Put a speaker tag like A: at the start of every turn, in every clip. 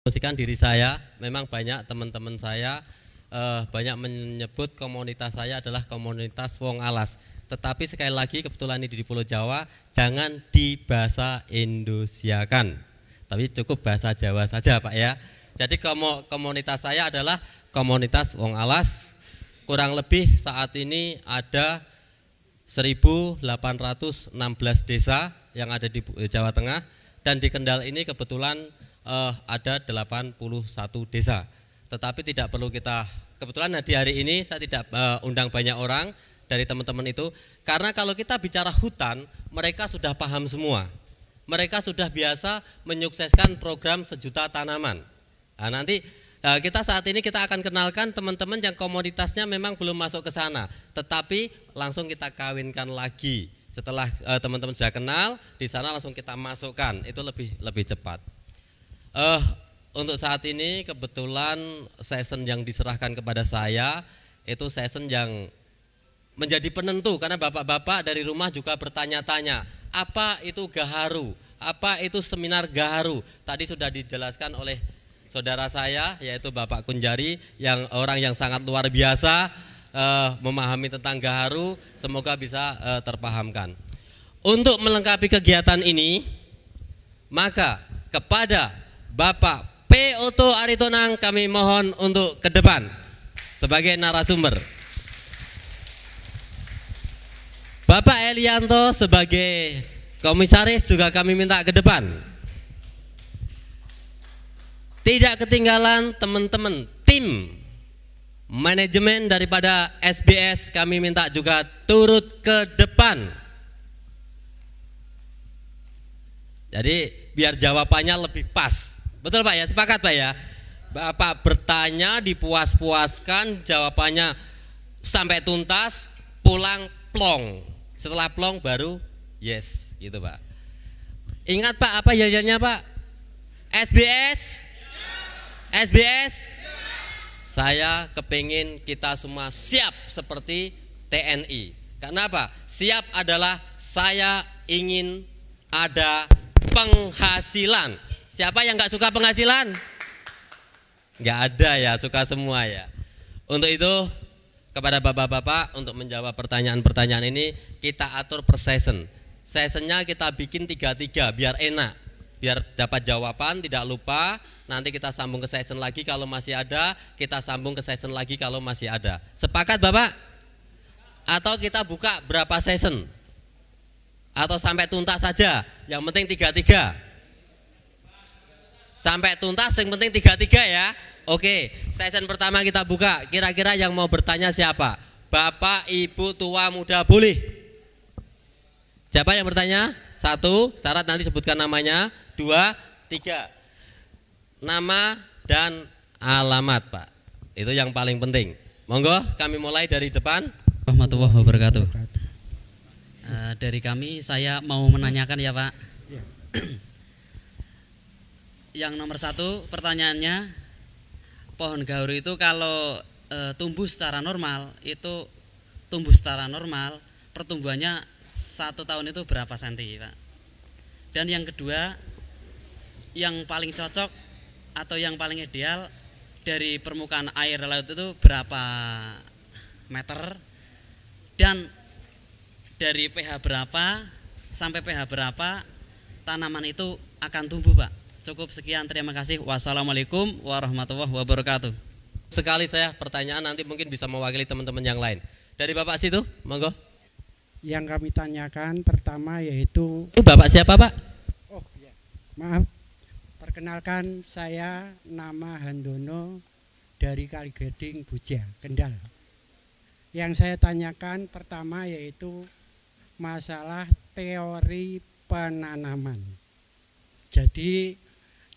A: Promosikan diri saya, memang banyak teman-teman saya banyak menyebut komunitas saya adalah komunitas Wong Alas. Tetapi sekali lagi kebetulan ini di Pulau Jawa, jangan dibahasa Indosiakan, tapi cukup bahasa Jawa saja Pak ya. Jadi komunitas saya adalah komunitas Wong Alas. Kurang lebih saat ini ada 1816 desa yang ada di Jawa Tengah, dan di Kendal ini kebetulan ada 81 desa. Tetapi tidak perlu kita, kebetulan di hari ini saya tidak undang banyak orang dari teman-teman itu, karena kalau kita bicara hutan, mereka sudah paham semua. Mereka sudah biasa menyukseskan program sejuta tanaman. Nah, nanti kita saat ini kita akan kenalkan teman-teman yang komoditasnya memang belum masuk ke sana, tetapi langsung kita kawinkan lagi. Setelah teman-teman sudah kenal, di sana langsung kita masukkan, itu lebih cepat. Untuk saat ini kebetulan session yang diserahkan kepada saya itu session yang menjadi penentu, karena bapak-bapak dari rumah juga bertanya-tanya, apa itu gaharu, apa itu seminar gaharu. Tadi sudah dijelaskan oleh saudara saya yaitu Bapak Kunjari, yang orang yang sangat luar biasa memahami tentang gaharu, semoga bisa terpahamkan. Untuk melengkapi kegiatan ini, maka kepada Bapak P. Oto Aritonang kami mohon untuk ke depan sebagai narasumber. Bapak Elianto sebagai komisaris juga kami minta ke depan. Tidak ketinggalan teman-teman tim manajemen daripada SBS kami minta juga turut ke depan. Jadi biar jawabannya lebih pas. Betul Pak ya, sepakat Pak ya. Bapak bertanya dipuas-puaskan, jawabannya sampai tuntas, pulang plong. Setelah plong baru yes, gitu Pak. Ingat Pak, apa jajannya Pak? SBS? SBS? Saya kepingin kita semua siap seperti TNI. Karena apa? Siap adalah saya ingin ada penghasilan. Siapa yang nggak suka penghasilan? Nggak ada ya, suka semua ya. Untuk itu kepada bapak-bapak untuk menjawab pertanyaan-pertanyaan ini kita atur per session. Sessionnya kita bikin 3-3 biar enak, biar dapat jawaban tidak lupa. Nanti kita sambung ke session lagi kalau masih ada, kita sambung ke session lagi kalau masih ada. Sepakat Bapak? Atau kita buka berapa session? Atau sampai tuntas saja? Yang penting 3-3. Sampai tuntas yang penting 3-3 ya. Oke, session pertama kita buka. Kira-kira yang mau bertanya siapa? Bapak, Ibu, tua, muda boleh. Siapa yang bertanya? 1, syarat nanti sebutkan namanya. 2, 3. Nama dan alamat Pak. Itu yang paling penting. Monggo kami mulai dari depan.
B: Warahmatullahi wabarakatuh. Dari kami saya mau menanyakan ya Pak. Yang nomor 1 pertanyaannya, pohon gaharu itu kalau tumbuh secara normal, itu tumbuh secara normal, pertumbuhannya 1 tahun itu berapa senti Pak? Dan yang kedua, yang paling cocok atau yang paling ideal dari permukaan air laut itu berapa meter, dan dari pH berapa sampai pH berapa tanaman itu akan tumbuh Pak? Cukup sekian, terima kasih. Wassalamualaikum warahmatullahi wabarakatuh.
A: Sekali saya pertanyaan, nanti mungkin bisa mewakili teman-teman yang lain. Dari Bapak situ, monggo.
C: Yang kami tanyakan pertama yaitu,
A: Bapak siapa Pak?
C: oh ya, maaf, perkenalkan saya nama Handono dari Kaligading Buja, Kendal. Yang saya tanyakan pertama yaitu masalah teori penanaman. Jadi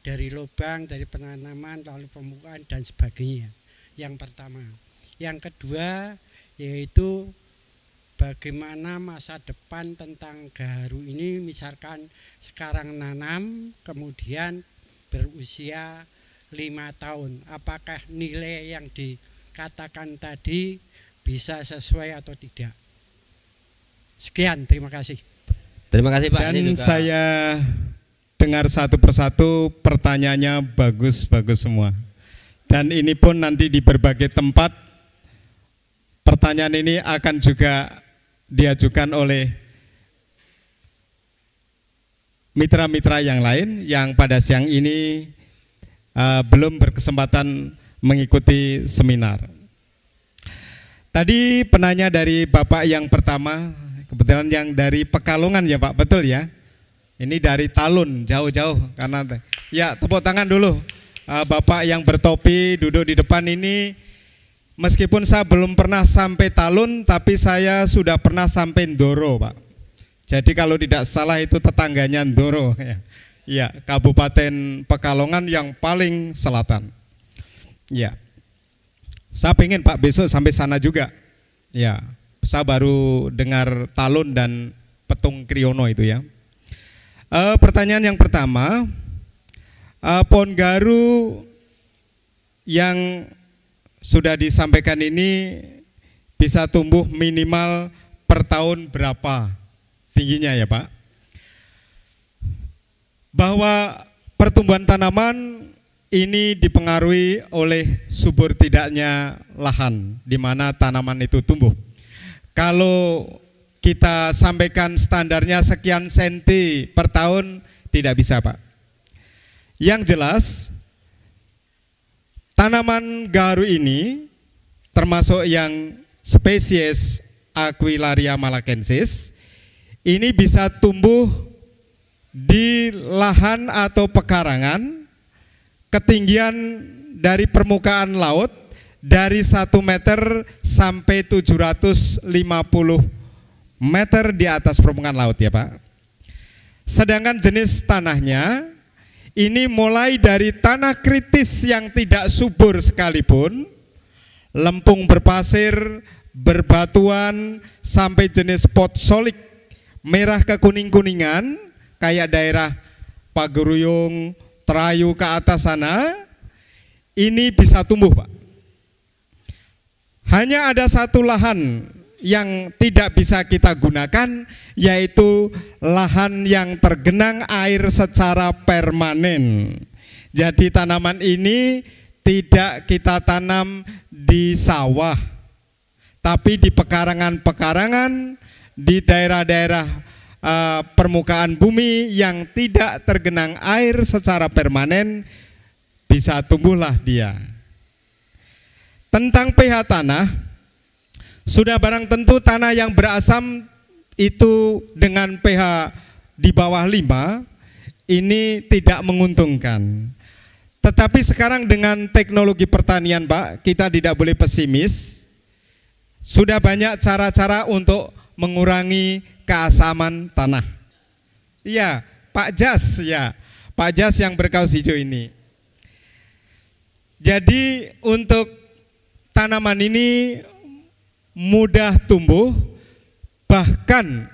C: dari lubang, dari penanaman, lalu pembukaan dan sebagainya. Yang pertama. Yang kedua yaitu bagaimana masa depan tentang gaharu ini, misalkan sekarang nanam kemudian berusia 5 tahun. Apakah nilai yang dikatakan tadi bisa sesuai atau tidak? Sekian, terima kasih.
A: Terima kasih Pak.
D: Dan
A: Ini juga
D: saya dengar satu persatu, pertanyaannya bagus-bagus semua. Dan ini pun nanti di berbagai tempat, pertanyaan ini akan juga diajukan oleh mitra-mitra yang lain yang pada siang ini belum berkesempatan mengikuti seminar. Tadi penanya dari Bapak yang pertama, kebetulan yang dari Pekalongan ya Pak, betul ya? Ini dari Talun, jauh-jauh karena ya tepuk tangan dulu. Bapak yang bertopi duduk di depan ini, meskipun saya belum pernah sampai Talun, tapi saya sudah pernah sampai Ndoro Pak. Jadi kalau tidak salah itu tetangganya Ndoro ya. Ya, Kabupaten Pekalongan yang paling selatan. Ya. Saya pengen Pak besok sampai sana juga. Ya, saya baru dengar Talun dan Petung Kriono itu ya. Pertanyaan yang pertama, pohon garu yang sudah disampaikan ini bisa tumbuh minimal per tahun berapa tingginya ya Pak? Bahwa pertumbuhan tanaman ini dipengaruhi oleh subur tidaknya lahan di mana tanaman itu tumbuh. Kalau kita sampaikan standarnya sekian senti per tahun, tidak bisa Pak. Yang jelas, tanaman gaharu ini termasuk yang spesies Aquilaria malacensis, ini bisa tumbuh di lahan atau pekarangan ketinggian dari permukaan laut dari 1 meter sampai 750 meter di atas permukaan laut ya Pak. Sedangkan jenis tanahnya ini mulai dari tanah kritis yang tidak subur sekalipun, lempung berpasir, berbatuan, sampai jenis potsolik merah kekuning-kuningan kayak daerah Pageruyung, Terayu ke atas sana, ini bisa tumbuh Pak. Hanya ada satu lahan yang tidak bisa kita gunakan, yaitu lahan yang tergenang air secara permanen. Jadi tanaman ini tidak kita tanam di sawah, tapi di pekarangan-pekarangan, di daerah-daerah permukaan bumi yang tidak tergenang air secara permanen, bisa tumbuhlah dia. Tentang pH tanah, sudah barang tentu tanah yang berasam itu dengan pH di bawah 5 ini tidak menguntungkan. Tetapi sekarang dengan teknologi pertanian Pak, kita tidak boleh pesimis. Sudah banyak cara-cara untuk mengurangi keasaman tanah. Iya, Pak Jas ya, Pak Jas yang berkaus hijau ini. Jadi untuk tanaman ini mudah tumbuh, bahkan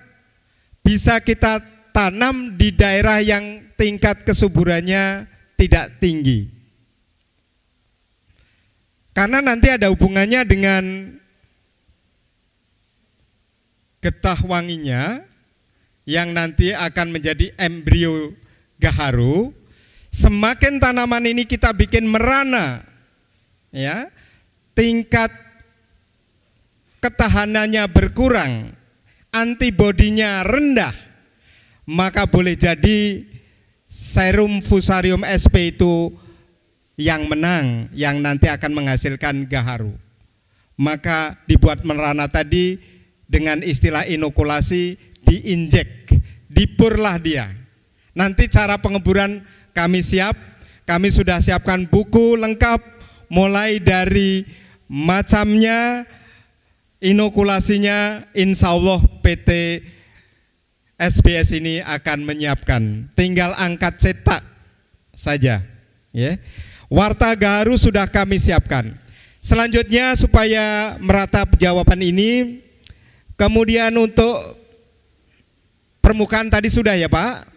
D: bisa kita tanam di daerah yang tingkat kesuburannya tidak tinggi. Karena nanti ada hubungannya dengan getah wanginya yang nanti akan menjadi embrio gaharu. Semakin tanaman ini kita bikin merana, ya, tingkat ketahanannya berkurang, antibodinya rendah, maka boleh jadi serum Fusarium sp itu yang menang, yang nanti akan menghasilkan gaharu. Maka dibuat merana tadi dengan istilah inokulasi, diinjek, dipurlah dia. Nanti cara pengeburan kami siap, kami sudah siapkan buku lengkap, mulai dari macamnya, inokulasinya, insya Allah PT SBS ini akan menyiapkan. Tinggal angkat cetak saja. Ya. Warta gaharu sudah kami siapkan. Selanjutnya supaya meratap jawaban ini, kemudian untuk permukaan tadi sudah ya Pak.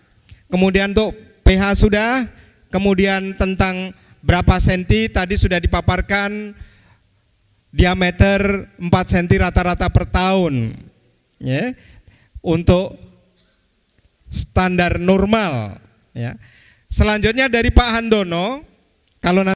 D: Kemudian untuk pH sudah. Kemudian tentang berapa senti tadi sudah dipaparkan. Diameter 4 senti rata-rata per tahun. Ya. Untuk standar normal ya. Selanjutnya dari Pak Handono, kalau nanti